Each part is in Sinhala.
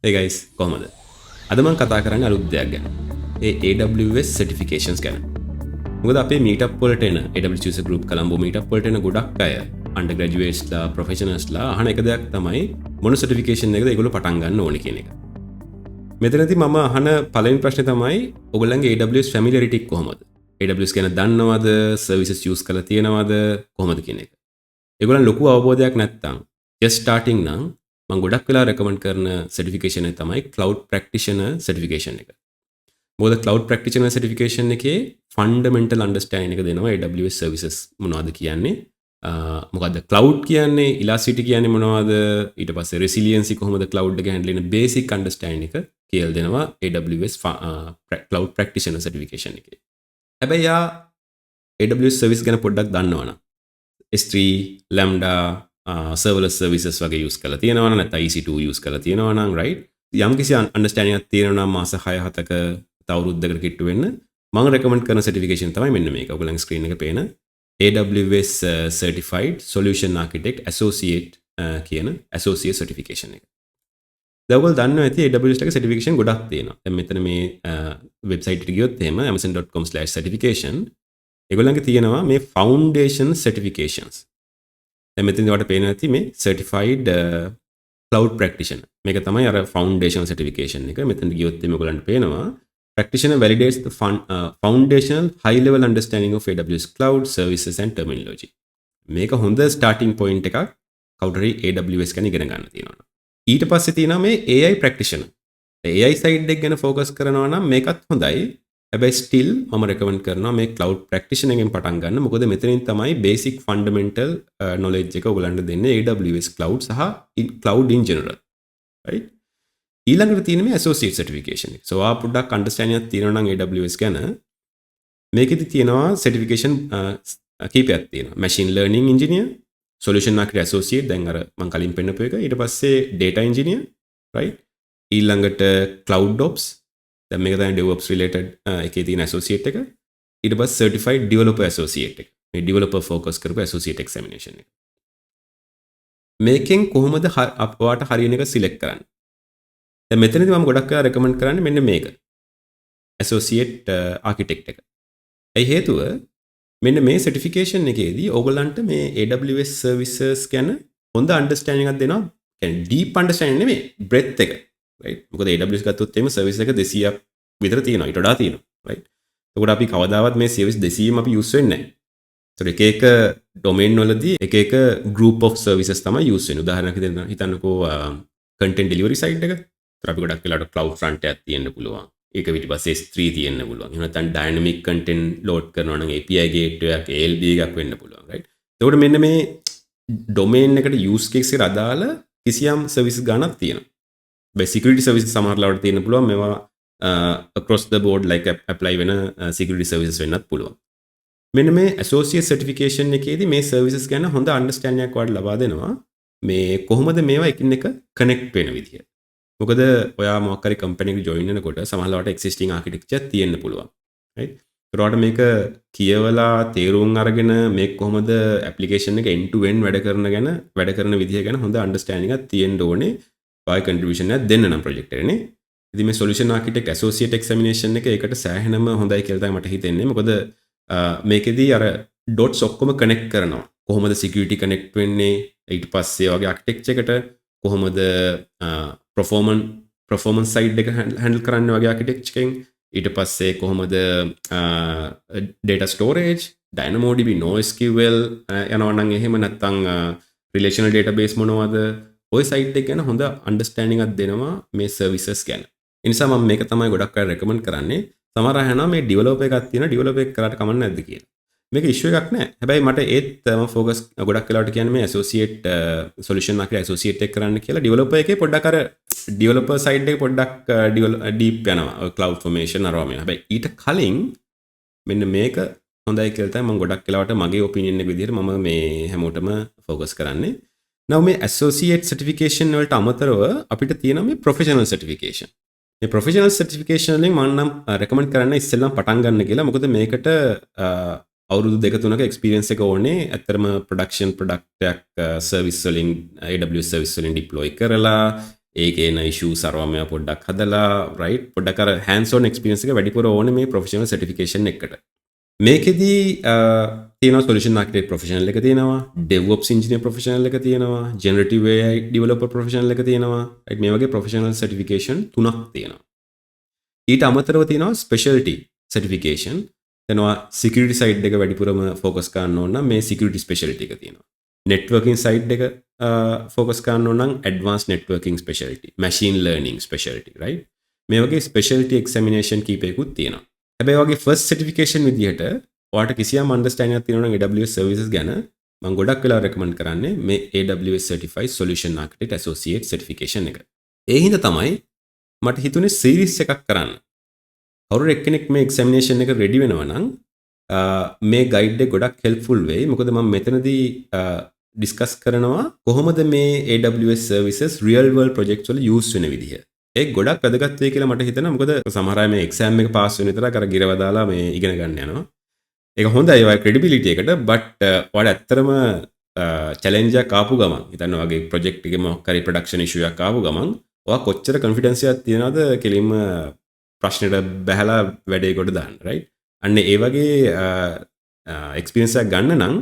Hey guys, කොහමද? අද මම කතා කරන්නේ අලුත් දෙයක් ගැන. ඒ AWS certifications ගැන. මොකද අපේ meetup වලට එන AWS user group Colombo meetup වලට එන ගොඩක් අය undergraduates ලා professionals ලා අහන එක දෙයක් තමයි මොන certification එකද ඒගොල්ලෝ පටන් ගන්න ඕනේ කියන එක. මෙතනදී මම අහන පළවෙනි ප්‍රශ්නේ තමයි ඔයගොල්ලන්ගේ AWS familiarity කොහොමද? AWS ගැන දන්නවද? services use කරලා තියෙනවද? කොහොමද කියන එක. ඒගොල්ලන් ලොකු අවබෝධයක් නැත්තම් just starting නම් මම ගොඩක් වෙලා recommend කරන certification එක තමයි cloud practitioner certification එක. මොකද cloud practitioner certification එකේ fundamental understanding එක දෙනවා AWS services මොනවද කියන්නේ, මොකද්ද cloud කියන්නේ, elasticity කියන්නේ මොනවද, ඊට පස්සේ resiliency කොහොමද cloud එක handle වෙන basic understanding එක කියලා දෙනවා AWS cloud practitioner certification එකේ. හැබැයි AWS service ගැන පොඩ්ඩක් දන්නවනම් S3, Lambda, serverless services වගේ use කරලා තියෙනවා නම් නැත්නම් EC2 use කරලා තියෙනවා නම් right යම් කිසි understanding එකක් තියෙනවා නම් මාස 6-7ක තවරුද්දකට කිට්ටු වෙන්න මම recommend කරන certification තමයි මෙන්න මේක. ඔයගොල්ලන්ගේ screen එකේ පේන AWS certified solution architect associate කියන associate certification එක. දැන් ඔයගොල්ලෝ දන්නවා ඇති AWS එකේ certification ගොඩක් තියෙනවා. දැන් මෙතන මේ website එකට ගියොත් එහෙම amazon.com/certification ඒගොල්ලන්ගේ තියෙනවා මේ foundation certifications. දැන් මෙතනදී ඔයාලට පේනවා ඇති මේ certified cloud practitioner. මේක තමයි අර foundation certification එක. මෙතනදී ගියොත් එimhe ඔයගොල්ලන්ට පේනවා practitioner validates the foundational high level understanding of AWS cloud services and terminology. මේක හොඳ starting point එකක් කවුරු හරි AWS ගැන ඉගෙන ගන්න තියෙනවා. ඊට පස්සේ තියෙනවා මේ AI practitioner. AI side එක ගැන focus කරනවා නම් මේකත් හොඳයි. හැබැයි still මම recommend කරනවා මේ cloud practitioner එකෙන් පටන් ගන්න. මොකද මෙතනින් තමයි basic fundamental knowledge එක ඔයගලන්ට දෙන්නේ AWS cloud සහ cloud in general. right? ඊළඟට තියෙන මේ associate certification එක. So පොඩ්ඩක් understanding එකක් තියෙනවා නම් AWS ගැන මේකෙදි තියෙනවා certification කීපයක් තියෙනවා. machine learning engineer, solution architect associate දැන් අර මම කලින් පෙන්නපු එක. ඊට පස්සේ data engineer, right? ඊළඟට cloud ops දැන් මේක තමයි DevOps related එකේ තියෙන associate එක. ඊට පස්සේ certified developer associate එක. මේ developer focus කරපු associate examination එක. මේකෙන් කොහොමද අපවට හරියන එක select කරන්නේ? දැන් මෙතනදී මම ගොඩක් අය recommend කරන්නේ මෙන්න මේක. associate architect එක. ඒ හේතුව මෙන්න මේ certification එකේදී ඕගොල්ලන්ට මේ AWS services ගැන හොඳ understanding එකක් දෙනවා. කියන්නේ deep understanding නෙමෙයි, breadth එක. right? මොකද AWS ගත්තොත් එimhe service එක 200ක් විතර තියෙනවා. ඊට වඩා තියෙනවා. right? එතකොට අපි කවදාවත් මේ service 200ම අපි use වෙන්නේ නැහැ. ඒතකොට එක එක domain වලදී එක එක group of services තමයි use වෙන්නේ. උදාහරණයක් හිතන්නකෝ content delivery side එක. ඒතර අපි ගොඩක් වෙලාවට cloud front එකක් තියෙන්න පුළුවන්. ඒක ඊට පස්සේ S3 තියෙන්න පුළුවන්. එහෙම නැත්නම් dynamic content load කරනවා නම් API gateway එකක් ALB එකක් වෙන්න පුළුවන්. right? එතකොට මෙන්න මේ domain එකට use case එකට අදාළ කිසියම් services ගණනක් තියෙනවා. security services සමහරවිට තියෙන්න පුළුවන් මේවා across the board like apply වෙන security services වෙන්නත් පුළුවන්. මෙන්න මේ associate certification එකේදී මේ services ගැන හොඳ understanding එකක් ඔයාලට ලබා දෙනවා. මේ කොහොමද මේවා එකින් එක connect වෙන විදිය. මොකද ඔයා මොකක් හරි company එකට join වෙනකොට සමහරවිට existing architecture තියෙන්න පුළුවන්. right? ඒකට මේක කියවලා තේරුම් අරගෙන මේක කොහොමද application එක end to end වැඩ කරන විදිය ගැන හොඳ understanding එකක් තියෙන්න ඕනේ. by contribution එකක් දෙන්න නම් project එකනේ. ඉතින් මේ solution architect associate examination එක ඒකට සෑහෙනම හොඳයි කියලා තමයි මට හිතෙන්නේ. මොකද මේකෙදී අර dots ඔක්කොම connect කරනවා. කොහොමද security connect වෙන්නේ? ඊට පස්සේ වගේ architecture එකට කොහොමද performance side එක handle කරන්න වගේ architecture එකෙන් ඊට පස්සේ කොහොමද data storage, DynamoDB, NoSQL යනවා නම් එහෙම නැත්නම් relational database මොනවද ඔය සයිට් එක ගැන හොඳ අන්ඩර්ස්ටෑන්ඩින්ග් එකක් දෙනවා මේ සර්විසස් ගැන. ඒ නිසා මම මේක තමයි ගොඩක් අය රෙකමන්ඩ් කරන්නේ. සමහර අය අහනවා මේ ඩෙවලොපර් එකක් තියෙනවා ඩෙවලොපර් එක කරාට කමක් නැද්ද කියලා. මේක ඉෂුව එකක් නෑ. හැබැයි මට ඒත් මම ફોකස් ගොඩක් වෙලාවට කියන්නේ මේ ඇසෝසියේට් සොලියුෂන් ආර්කිටෙක්ට් ඇසෝසියේට් එක කරන්න කියලා ඩෙවලොපර් එකේ පොඩ්ඩක් අර ඩෙවලොපර් සයිඩ් එක පොඩ්ඩක් ඩීප් යනවා. ක්ලවුඩ් ෆෝමේෂන් අරවා මේ. හැබැයි ඊට කලින් මෙන්න මේක හොඳයි කියලා තමයි මම ගොඩක් වෙලාවට මගේ ඔපිනියන් එක විදිහට මම මේ හැමෝටම ફોකස් කරන්නේ. now මේ associate certification වලට අමතරව අපිට තියෙනවා මේ professional certification. මේ professional certification වලින් මම නම් recommend කරන්නේ ඉස්සෙල්ලම පටන් ගන්න කියලා. මොකද මේකට අවුරුදු 2-3ක experience එක ඕනේ. ඇත්තටම production product එකක් service වලින් AWS service වලින් deploy කරලා ඒකේ න ඉෂු සරවමය පොඩ්ඩක් හදලා රයිට් පොඩ්ඩක් අර hands on experience එක වැඩිපුර ඕනේ මේ professional certification එකට. මේකෙදී තියෙනවා solution architect professional එක තියෙනවා, DevOps engineer professional එක තියෙනවා, generative AI developer professional එක තියෙනවා. right මේ වගේ professional certification 3ක් තියෙනවා. ඊට අමතරව තියෙනවා specialty certification. එනවා security side එක වැඩිපුරම focus කරන්න ඕන නම් මේ security specialty එක තියෙනවා. networking side එක focus කරන්න ඕන නම් advanced networking specialty, machine learning specialty, right? මේ වගේ specialty examination කීපයකුත් තියෙනවා. හැබැයි වගේ first certification විදිහට ඔයාලට කිසියම් understanding එකක් තියෙනවා නම් AWS services ගැන මම ගොඩක් වෙලා recommend කරන්නේ මේ AWS certified solution architect associate certification එක. ඒ හින්දා තමයි මට හිතුනේ series එකක් කරන්න. කවුරු එක්කෙනෙක් මේ examination එක ready වෙනවා නම් මේ guide එක ගොඩක් helpful වෙයි. මොකද මම මෙතනදී discuss කරනවා කොහොමද මේ AWS services real world projects වල use වෙන විදිහ. ඒක ගොඩක් වැදගත් වෙයි කියලා මට හිතෙනවා. මොකද සමහර අය මේ exam එක pass වෙන විතරක් අර ගිරව දාලා මේ ඉගෙන ගන්න යනවා. ඒක හොඳයි ඔය credibility එකට but ඔයාලා ඇත්තටම challenge එකක් ආපු ගමන් හිතන්න වගේ project එකේ මොකක් හරි production issue එකක් ආපු ගමන් ඔයා කොච්චර confidence එකක් තියනවද කෙලින්ම ප්‍රශ්නෙට බැහැලා වැඩේ කොට දාන්න right අන්න ඒ වගේ experience එකක් ගන්න නම්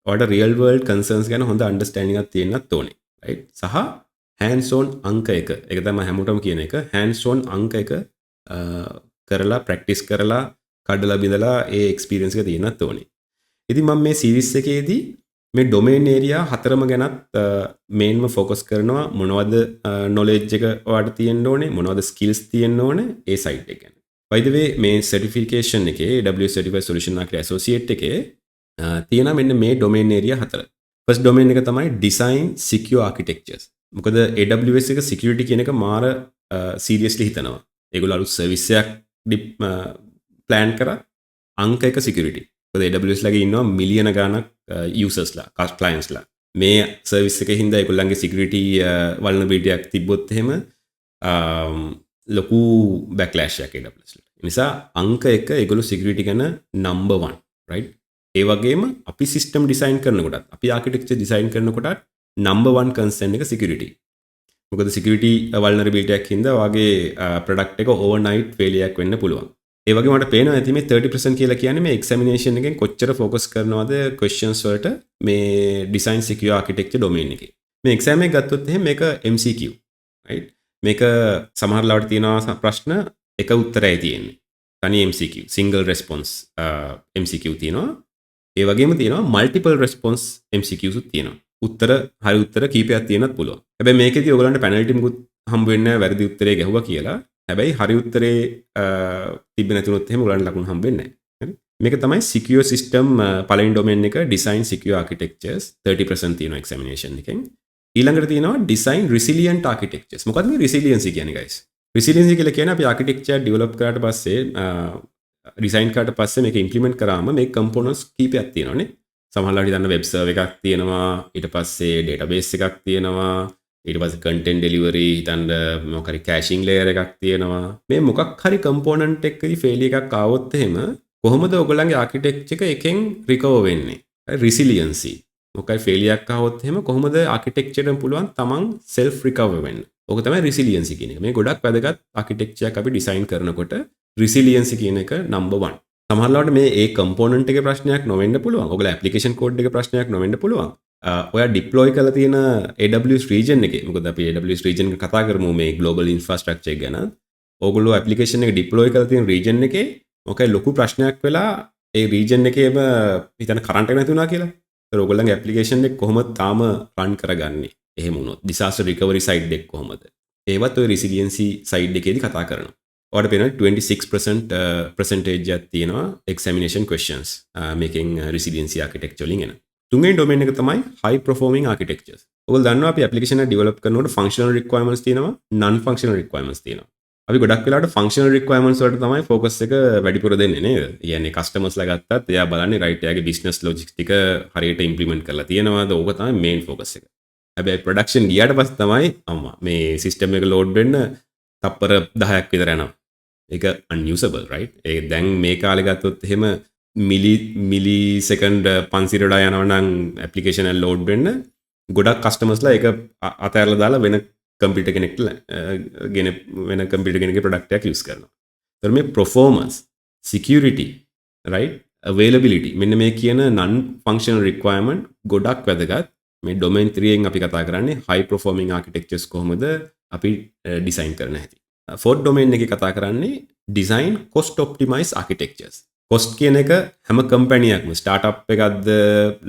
ඔයාලට real world concerns ගැන හොඳ understanding එකක් තියෙන්නත් ඕනේ right සහ hands on අංක එක ඒක තමයි හැමෝටම කියන එක hands on අංක එක කරලා practice කරලා කඩලා බිඳලා ඒ experience එක තියෙන්නත් ඕනේ. ඉතින් මම මේ series එකේදී මේ domain area හතරම ගැනත් මේන්ම focus කරනවා මොනවද knowledge එක ඔයාලට තියෙන්න ඕනේ මොනවද skills තියෙන්න ඕනේ ඒ side එක ගැන. by the way මේ certification එකේ AWS Certified Solution Architect Associate එකේ තියෙනවා මෙන්න මේ domain area හතර. first domain එක තමයි design secure architectures. මොකද AWS එක security කියන එක මාර seriously හිතනවා. ඒගොල්ලෝ අලුත් service එකක් plan කරා අංක එක security. මොකද AWS ලගේ ඉන්නවා මිලියන ගාණක් users ලා, clients ලා. මේ service එකේ හින්දා ඒගොල්ලන්ගේ security vulnerability එකක් තිබ්බොත් එහෙම ලොකු backlash එකක් AWS ලා. ඒ නිසා අංක එක ඒගොල්ලෝ security ගැන number 1, right? ඒ වගේම අපි system design කරනකොටත්, අපි architecture design කරනකොටත් number 1 concern එක security. මොකද security vulnerability එකක් හින්දා ඔයාගේ product එක overnight failure එකක් වෙන්න පුළුවන්. ඒ වගේ මට පේනවා ඇති මේ 30% කියලා කියන්නේ මේ examination එකෙන් කොච්චර focus කරනවද questions වලට මේ design secure architecture domain එකේ. මේ exam එක ගත්තොත් එහෙනම් මේක MCQ, right? මේක සමහර ලාවට තියෙනවා ප්‍රශ්න එක උත්තරයයි තියෙන්නේ. තනි MCQ, single response MCQ තියෙනවා. ඒ වගේම තියෙනවා multiple response MCQs උත් තියෙනවා. උත්තර හරි උත්තර කීපයක් තියෙනත් පුළුවන්. හැබැයි මේකෙදී ඔයගලන්ට penalty මුකුත් හම්බ වෙන්නේ නැහැ වැරදි උත්තරේ ගැහුවා කියලා. හැබැයි හරි උත්තරේ තිබ්බ නැතුනොත් එහෙම ඔයගලන්ට ලකුණු හම්බ වෙන්නේ නැහැ. හරි. මේක තමයි secure system පළවෙනි domain එක design secure architectures 30% තියෙනවා examination එකෙන්. ඊළඟට තියෙනවා design resilient architectures. මොකක්ද මේ resiliency කියන්නේ guys? resiliency කියලා කියන්නේ අපි architecture develop කරාට පස්සේ design කරාට පස්සේ මේක implement කරාම මේ components කීපයක් තියෙනවානේ. සමහරවිට හිතන්න web server එකක් තියෙනවා, ඊට පස්සේ database එකක් තියෙනවා, ඊට පස්සේ content delivery හිතන්න මොකක් හරි caching layer එකක් තියෙනවා. මේ මොකක් හරි component එකකදී failure එකක් ආවොත් එහෙම කොහොමද ඔයගොල්ලන්ගේ architecture එක එකෙන් recover වෙන්නේ? resiliency. මොකක් හරි failure එකක් ආවොත් එහෙම කොහොමද architecture එකෙන් පුළුවන් තමන් self recover වෙන්න? ඕක තමයි resiliency කියන එක. මේ ගොඩක් වැදගත් architecture එකක් අපි design කරනකොට resiliency කියන එක number 1. සමහරවිට මේ ඒ component එකේ ප්‍රශ්නයක් නොවෙන්න පුළුවන්. ඔයගොල්ලෝ application code එකේ ප්‍රශ්නයක් නොවෙන්න පුළුවන්. ඔයා deploy කරලා තියෙන AWS region එකේ මොකද අපි AWS region එක කතා කරමු මේ global infrastructure එක ගැන. ඔයගොල්ලෝ application එක deploy කරලා තියෙන region එකේ මොකයි ලොකු ප්‍රශ්නයක් වෙලා ඒ region එකේම හිතන current එක නැති වුණා කියලා. ඒතර ඔයගොල්ලන්ගේ application එක කොහොමද තාම run කරගන්නේ? එහෙම වුණොත් disaster recovery side එක කොහොමද? ඒවත් ඔය resiliency side එකේදී කතා කරනවා. ඔයාලට පේනවා 26% percentage එකක් තියෙනවා examination questions making resiliency architecture වලින් එන. තුන්වෙනි domain එක තමයි high performing architectures. ඔයගොල්ලෝ දන්නවා අපි application එක develop කරනකොට functional requirements තියෙනවා, non functional requirements තියෙනවා. අපි ගොඩක් වෙලාවට functional requirements වලට තමයි focus එක වැඩිපුර දෙන්නේ නේද? කියන්නේ customers ලා ගත්තත් එයා බලන්නේ right එයාගේ business logic ටික හරියට implement කරලා තියෙනවද? ඕක තමයි main focus එක. හැබැයි production ගියාට පස්සේ තමයි අම්මා මේ system එක load වෙන්න තප්පර 10ක් විතර යනවා. ඒක unusable right? ඒ දැන් මේ කාලේ ගත්තොත් එහෙම මිලි සෙකන්ඩ් 500 වඩා යනවා නම් application එක load වෙන්න ගොඩක් customers ලා ඒක අතහැරලා දාලා වෙන කම්පියුටර් කෙනෙක්ට ගෙන වෙන කම්පියුටර් කෙනෙක්ගේ ප්‍රොඩක්ට් එකක් යූස් කරනවා. ඒතර මේ performance, security, right, availability මෙන්න මේ කියන non functional requirement ගොඩක් වැදගත්. මේ domain 3 එකෙන් අපි කතා කරන්නේ high performing architectures කොහොමද අපි ඩිසයින් කරන හැටි. fourth domain එකේ කතා කරන්නේ design cost optimize architectures. cost කියන එක හැම කම්පැනියක්ම ස්ටාර්ට්අප් එකක්ද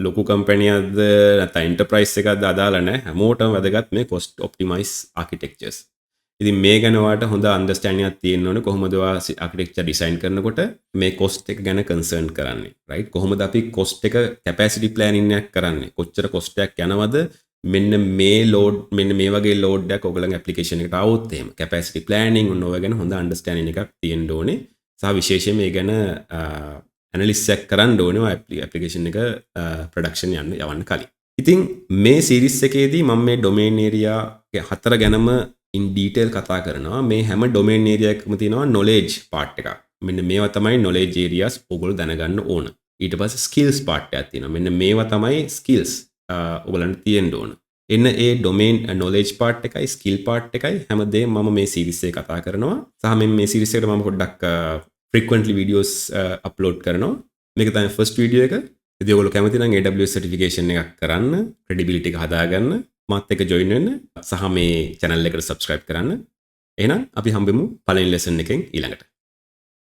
ලොකු කම්පැනියක්ද නැත්නම් එන්ටර්ප්‍රයිස් එකක්ද අදාළ නැහැ. හැමෝටම වැදගත් මේ cost optimize architectures. ඉතින් මේ ගැන ඔයාලට හොඳ අන්ඩර්ස්ටෑන්ඩින්ග් එකක් තියෙන්න ඕනේ කොහොමද ඔයා ආකිටෙක්චර් ඩිසයින් කරනකොට මේ cost එක ගැන කන්සර්න් කරන්නේ. right? කොහොමද අපි cost එක capacity planning එකක් කරන්නේ? කොච්චර cost එකක් යනවද? මෙන්න මේ load මෙන්න මේ වගේ load එකක් ඔයගලගේ application එකට આવොත් එහෙම capacity planning ඔන්න ඔය ගැන හොඳ අන්ඩර්ස්ටෑන්ඩින්ග් එකක් තියෙන්න ඕනේ. සහ විශේෂයෙන් මේ ගැන ඇනලිසිස් එකක් කරන්න ඕනේ ඔය application එක production යවන්න කලින්. ඉතින් මේ series එකේදී මම මේ domain area හතර ගැනම in detail කතා කරනවා. මේ හැම domain area එකකම තියෙනවා knowledge part එකක්. මෙන්න මේවා තමයි knowledge areas ඔයගොල්ලෝ දැනගන්න ඕන. ඊට පස්සේ skills part එකක් තියෙනවා. මෙන්න මේවා තමයි skills ඔයගලන්ට තියෙන්න ඕන. එන්න ඒ domain knowledge part එකයි skill part එකයි හැමදේම මම මේ series එකේ කතා කරනවා. සහ මේ series එකට මම පොඩ්ඩක් frequently videos upload කරනවා. මේක තමයි first video එක. ඉතින් ඔයගොල්ලෝ කැමති නම් AWS certification එකක් කරන්න, credibility එක හදාගන්න, මාත් එක්ක join වෙන්න සහ මේ channel එකට subscribe කරන්න. එහෙනම් අපි හම්බෙමු පළවෙනි lesson එකෙන් ඊළඟට.